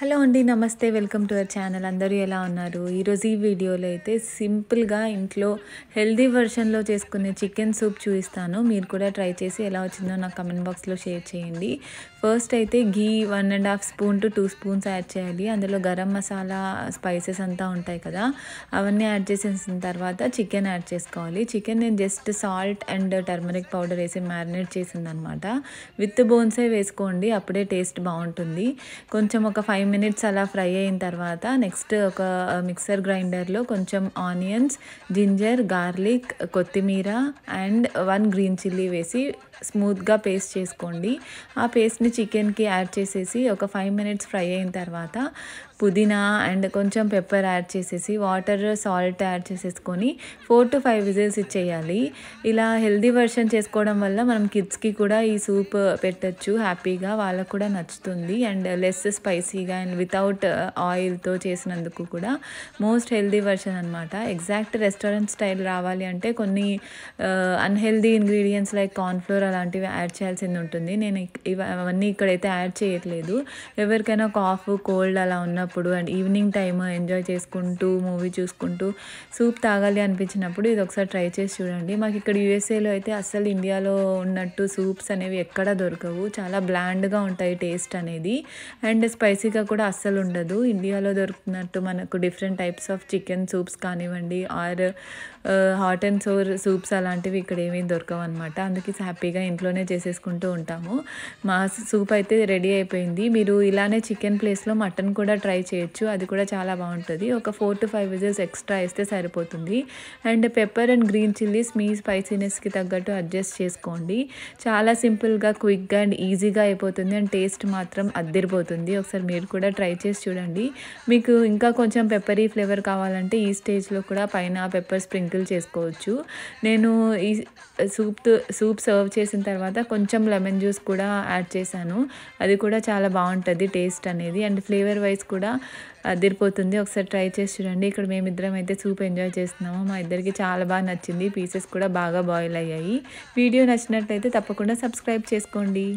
Hello అండి. నమస్తే. Welcome to our channel. అందరూ ఎలా ఉన్నారు? ఈరోజు ఈ వీడియోలో అయితే సింపుల్‌గా ఇంట్లో హెల్తీ వెర్షన్‌లో చేసుకునే చికెన్ సూప్ చూపిస్తాను. మీరు కూడా ట్రై చేసి ఎలా వచ్చిందో నాకు కామెంట్ బాక్స్‌లో షేర్ చేయండి. ఫస్ట్ అయితే ఘీ 1 ½ స్పూన్ టు 2 స్పూన్స్ యాడ్ చేయాలి. అందులో గరం మసాలా, స్పైసెస్ అంతా ఉంటాయి కదా! అవన్నీ యాడ్ చేసేసిన తర్వాత చికెన్ యాడ్ చేసుకోవాలి. చికెన్ నేను just salt and turmeric powder వేసి మ్యారినేట్ చేసిందనమాట. విత్ బోన్సే వేసుకోండి, అప్పుడే టేస్ట్ బాగుంటుంది. కొంచెం ఒక 5 మినిట్స్ అలా ఫ్రై అయిన తర్వాత నెక్స్ట్ ఒక మిక్సర్ గ్రైండర్లో కొంచెం ఆనియన్స్, జింజర్, గార్లిక్, కొత్తిమీర అండ్ 1 గ్రీన్ చిల్లీ వేసి స్మూత్గా పేస్ట్ చేసుకోండి. ఆ పేస్ట్ని చికెన్కి యాడ్ చేసేసి ఒక 5 మినిట్స్ ఫ్రై అయిన తర్వాత పుదీనా అండ్ కొంచెం పెప్పర్ యాడ్ చేసేసి వాటర్, సాల్ట్ యాడ్ చేసేసుకొని 4 to 5 విజిల్స్ ఇచ్చేయాలి. ఇలా హెల్దీ వెర్షన్ చేసుకోవడం వల్ల మనం కిడ్స్కి కూడా ఈ సూప్ పెట్టచ్చు హ్యాపీగా, వాళ్ళకు కూడా నచ్చుతుంది. అండ్ లెస్ స్పైసీగా అండ్ వితౌట్ ఆయిల్తో చేసినందుకు కూడా మోస్ట్ హెల్దీ వెర్షన్ అనమాట. ఎగ్జాక్ట్ రెస్టారెంట్ స్టైల్ రావాలి అంటే కొన్ని అన్హెల్దీ ఇంగ్రీడియంట్స్ లైక్ కార్న్ఫ్లోర్ అలాంటివి యాడ్ చేయాల్సింది ఉంటుంది. నేను అవన్నీ ఇక్కడైతే యాడ్ చేయట్లేదు. ఎవరికైనా కాఫ్, కోల్డ్ అలా ఉన్నప్పుడు అండ్ ఈవినింగ్ టైమ్ ఎంజాయ్ చేసుకుంటూ మూవీ చూసుకుంటూ సూప్ తాగాలి అనిపించినప్పుడు ఇది ఒకసారి ట్రై చేసి చూడండి. మాకు ఇక్కడ యూఎస్ఏలో అయితే అస్సలు ఇండియాలో ఉన్నట్టు సూప్స్ అనేవి ఎక్కడ దొరకవు. చాలా బ్లాండ్గా ఉంటాయి టేస్ట్ అనేది, అండ్ స్పైసీగా కూడా అస్సలు ఉండదు. ఇండియాలో దొరుకుతున్నట్టు మనకు different types of chicken soups కానివ్వండి or hot and sour soups అలాంటివి ఇక్కడ ఏమీ దొరకవు అనమాట. అందుకే హ్యాపీగా ఇంట్లోనే చేసేసుకుంటూ ఉంటాము. మా సూప్ అయితే రెడీ అయిపోయింది. మీరు ఇలానే చికెన్ ప్లేస్లో మటన్ కూడా ట్రై చేయొచ్చు, అది కూడా చాలా బాగుంటుంది. ఒక 4 to 5 విజిల్స్ ఎక్స్ట్రా వేస్తే సరిపోతుంది. And pepper and green chillies మీ స్పైసీనెస్కి తగ్గట్టు అడ్జస్ట్ చేసుకోండి. చాలా సింపుల్గా, క్విక్గా అండ్ ఈజీగా అయిపోతుంది. అండ్ టేస్ట్ మాత్రం అద్దిరిపోతుంది. ఒకసారి మీరు కూడా ట్రై చేసి చూడండి. మీకు ఇంకా కొంచెం పెప్పరీ ఫ్లేవర్ కావాలంటే ఈ స్టేజ్లో కూడా పైన పెప్పర్ స్ప్రింకిల్ చేసుకోవచ్చు. నేను ఈ సూప్ సర్వ్ చేసిన తర్వాత కొంచెం లెమన్ జ్యూస్ కూడా యాడ్ చేశాను. అది కూడా చాలా బాగుంటుంది టేస్ట్ అనేది, అండ్ ఫ్లేవర్ వైజ్ కూడా అదిరిపోతుంది. ఒకసారి ట్రై చేసి చూడండి. ఇక్కడ మేమిద్దరం అయితే సూప్ ఎంజాయ్ చేస్తున్నాము. మా ఇద్దరికి చాలా బాగా నచ్చింది. పీసెస్ కూడా బాగా బాయిల్ అయ్యాయి. వీడియో నచ్చినట్లయితే తప్పకుండా సబ్స్క్రైబ్ చేసుకోండి.